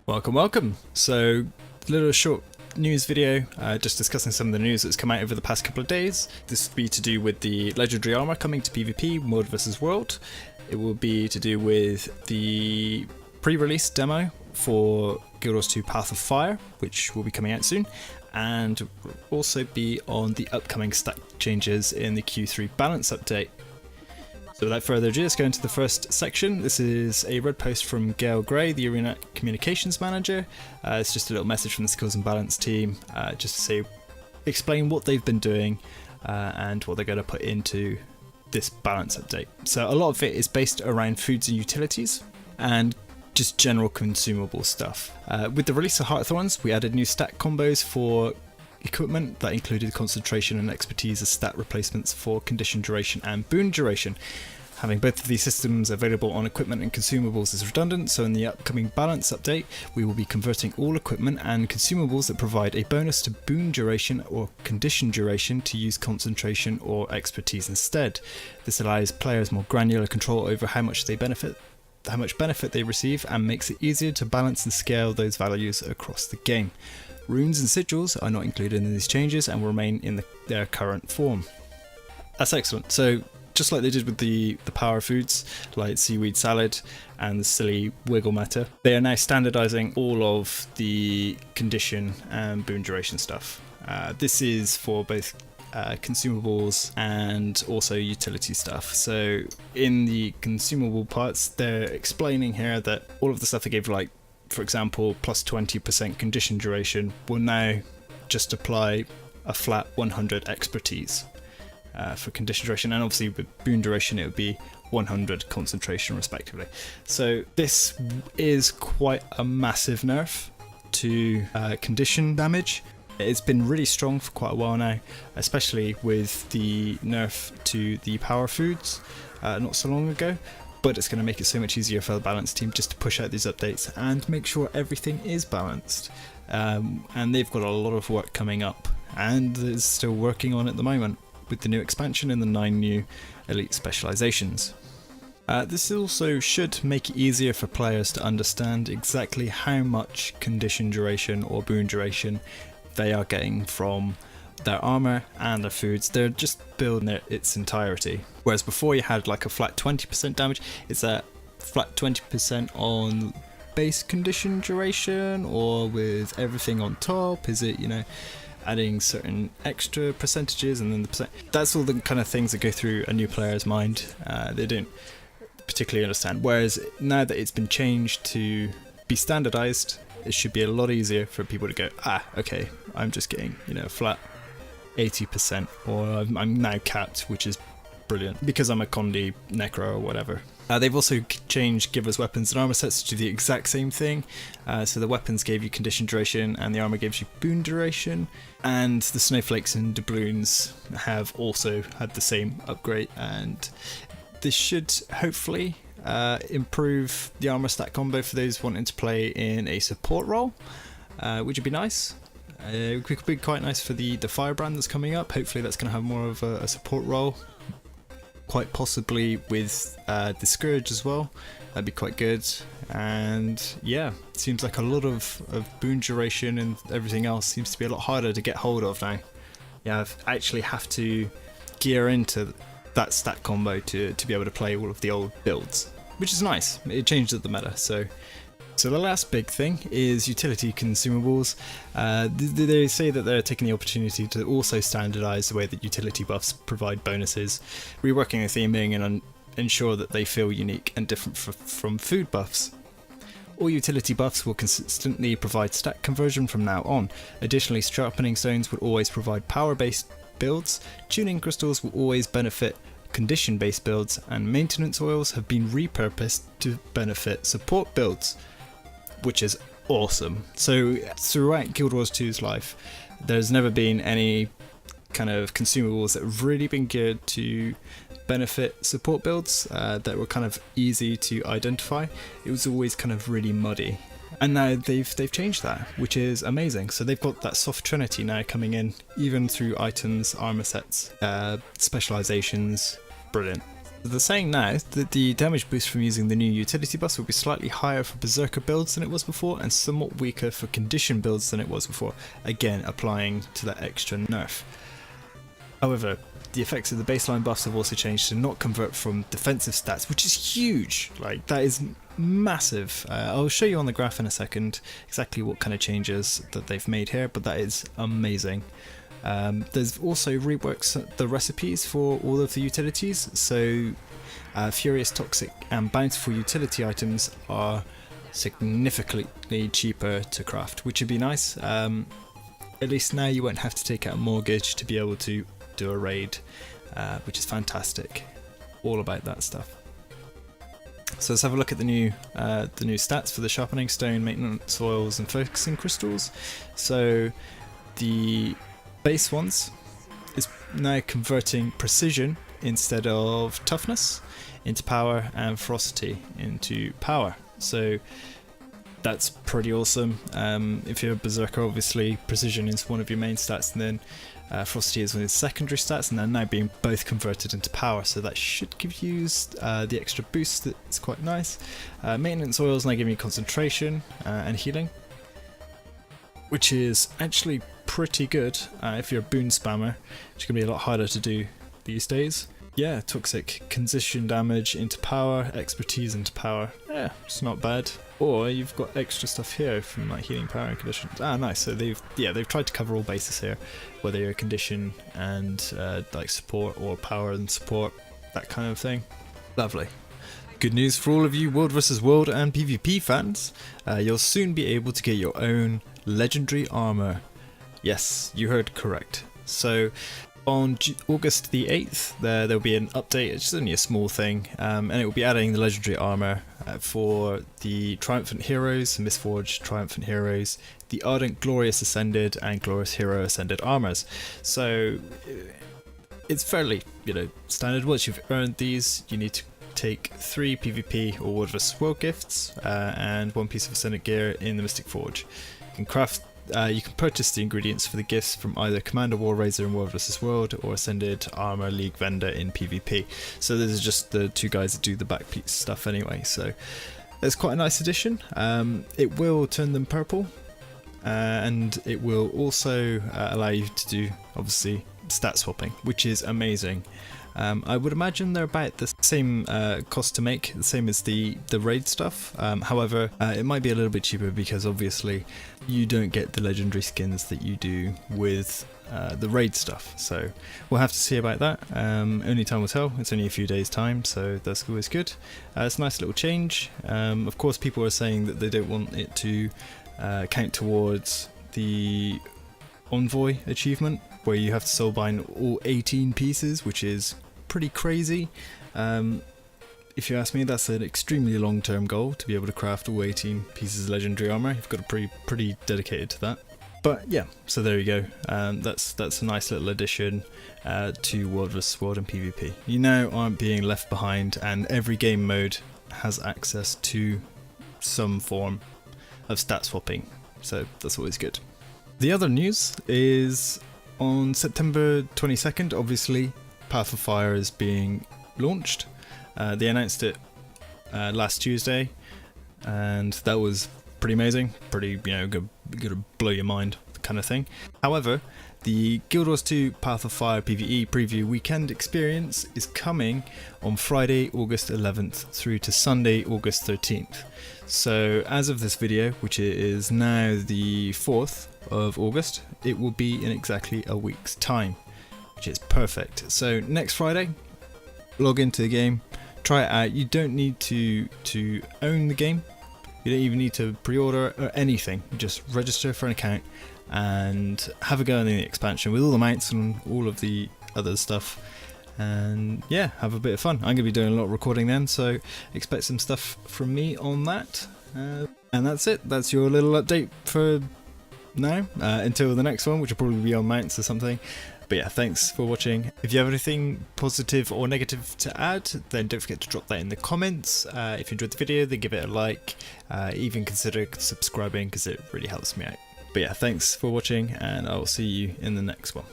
Welcome. So, little short news video, just discussing some of the news that's come out over the past couple of days. This will be to do with the legendary armor coming to PvP, World vs World. It will be to do with the pre-release demo for GW2 Path of Fire, which will be coming out soon, and also be on the upcoming stat changes in the Q3 Balance update. So without further ado, let's go into the first section. This is a red post from Gail Gray, the Arena Communications Manager. It's just a little message from the Skills and Balance team, just to say, explain what they've been doing and what they're going to put into this balance update. So a lot of it is based around foods and utilities and just general consumable stuff. With the release of Heartthorns, we added new stat combos for equipment that included concentration and expertise as stat replacements for condition duration and boon duration. Having both of these systems available on equipment and consumables is redundant, so in the upcoming balance update we will be converting all equipment and consumables that provide a bonus to boon duration or condition duration to use concentration or expertise instead. This allows players more granular control over how much benefit they receive, and makes it easier to balance and scale those values across the game. Runes and sigils are not included in these changes and will remain in their current form. That's excellent. So just like they did with the power foods like seaweed salad and the silly wiggle matter, they are now standardizing all of the condition and boon duration stuff. This is for both consumables and also utility stuff. So in the consumable parts, they're explaining here that all of the stuff they gave, like for example plus 20% condition duration, will now just apply a flat 100 expertise for condition duration, and obviously with boon duration it would be 100 concentration respectively. So this is quite a massive nerf to condition damage. It's been really strong for quite a while now, especially with the nerf to the power foods not so long ago, but it's going to make it so much easier for the balance team just to push out these updates and make sure everything is balanced. And they've got a lot of work coming up, and is still working on at the moment with the new expansion and the 9 new elite specializations. This also should make it easier for players to understand exactly how much condition duration or boon duration they are getting from their armor and their foods. They're just building its entirety. Whereas before you had like a flat 20% damage, it's a flat 20% on base condition duration, or with everything on top? Is it, adding certain extra percentages and then the percent? That's all the kind of things that go through a new player's mind. They don't particularly understand. Whereas now that it's been changed to be standardized, it should be a lot easier for people to go, okay, I'm just getting, flat 80%, or I'm now capped, which is brilliant, because I'm a Condi, Necro, or whatever. They've also changed Giver's weapons and armor sets to do the exact same thing. So the weapons gave you condition duration and the armor gives you boon duration, and the snowflakes and doubloons have also had the same upgrade, and this should hopefully improve the armor stat combo for those wanting to play in a support role, which would be nice. It could be quite nice for the firebrand that's coming up. Hopefully that's going to have more of a support role, quite possibly with the Scourge as well. That'd be quite good. And yeah, it seems like a lot of boon duration and everything else seems to be a lot harder to get hold of now. I actually have to gear into that stat combo to be able to play all of the old builds, which is nice. It changes the meta. So the last big thing is utility consumables. They say that they're taking the opportunity to also standardise the way that utility buffs provide bonuses, reworking the theming and ensure that they feel unique and different from food buffs. All utility buffs will consistently provide stat conversion from now on. Additionally, sharpening stones will always provide power-based builds, tuning crystals will always benefit condition-based builds, and maintenance oils have been repurposed to benefit support builds, which is awesome. So throughout Guild Wars 2's life, there's never been any kind of consumables that have really been geared to benefit support builds that were kind of easy to identify. It was always kind of really muddy. And now they've changed that, which is amazing. So they've got that soft trinity now coming in, even through items, armor sets, specializations. Brilliant. They're saying now that the damage boost from using the new utility buff will be slightly higher for Berserker builds than it was before, and somewhat weaker for Condition builds than it was before, again applying to that extra nerf. However, the effects of the baseline buffs have also changed to not convert from defensive stats, which is huge. Like, that is massive. I'll show you on the graph in a second exactly what kind of changes that they've made here, but that is amazing. There's also reworks the recipes for all of the utilities, so Furious, Toxic and Bountiful utility items are significantly cheaper to craft, which would be nice. At least now you won't have to take out a mortgage to be able to do a raid, which is fantastic. All about that stuff. So let's have a look at the new stats for the Sharpening Stone, Maintenance Oils and Focusing Crystals. So the base ones is now converting Precision instead of Toughness into Power, and Ferocity into Power. So that's pretty awesome. If you're a Berserker, obviously Precision is one of your main stats, and then Ferocity is one of the secondary stats, and they're now being both converted into Power, so that should give you the extra boost that's quite nice. Maintenance Oils now giving you Concentration and Healing, which is actually pretty good if you're a boon spammer, which can be a lot harder to do these days. Yeah, Toxic, Condition damage into Power, Expertise into Power. Yeah, it's not bad. Or you've got extra stuff here from like Healing, Power and Condition. Ah, nice. So they've tried to cover all bases here, whether you're Condition and like support, or Power and support, that kind of thing. Lovely. Good news for all of you World vs World and PvP fans. You'll soon be able to get your own legendary armour. Yes, you heard correct. So on August the 8th, there'll be an update. It's just only a small thing, and it will be adding the legendary armour for the Triumphant Heroes, Mistforged Triumphant Heroes, the Ardent Glorious Ascended and Glorious Hero Ascended armours. So it's fairly, standard. Once you've earned these, you need to take 3 PvP or World vs World gifts and 1 piece of Ascendant gear in the Mystic Forge. You can purchase the ingredients for the gifts from either Commander Warraiser in World vs World or Ascended Armour League Vendor in PvP. So this is just the two guys that do the back piece stuff anyway. So it's quite a nice addition. It will turn them purple, and it will also allow you to do, obviously, stat swapping, which is amazing. I would imagine they're about the same cost to make, the same as the raid stuff. However, it might be a little bit cheaper because obviously you don't get the legendary skins that you do with the raid stuff. So we'll have to see about that. Only time will tell. It's only a few days time, so that's always good. It's a nice little change. Of course, people are saying that they don't want it to count towards the Envoy achievement, where you have to soulbind all 18 pieces, which is pretty crazy. If you ask me, that's an extremely long-term goal, to be able to craft all 18 pieces of legendary armor. You've got to be pretty dedicated to that. But yeah, so there you go. That's a nice little addition to World vs World and PvP. You now aren't being left behind, and every game mode has access to some form of stat swapping, so that's always good. The other news is on September 22nd, obviously, Path of Fire is being launched. They announced it last Tuesday, and that was pretty amazing, pretty, gonna blow your mind kind of thing. However, the Guild Wars 2 Path of Fire PvE preview weekend experience is coming on Friday, August 11th through to Sunday, August 13th. So as of this video, which is now the 4th of August, it will be in exactly a week's time, which is perfect. So next Friday, log into the game, try it out. You don't need to own the game. You don't even need to pre-order or anything. Just register for an account and have a go in the expansion with all the mounts and all of the other stuff, and yeah, have a bit of fun. I'm going to be doing a lot of recording then, so expect some stuff from me on that. And that's it. That's your little update for now, until the next one, which will probably be on mounts or something. But yeah, thanks for watching. If you have anything positive or negative to add, then don't forget to drop that in the comments. If you enjoyed the video, then give it a like. Even consider subscribing, because it really helps me out. But yeah, thanks for watching, and I'll see you in the next one.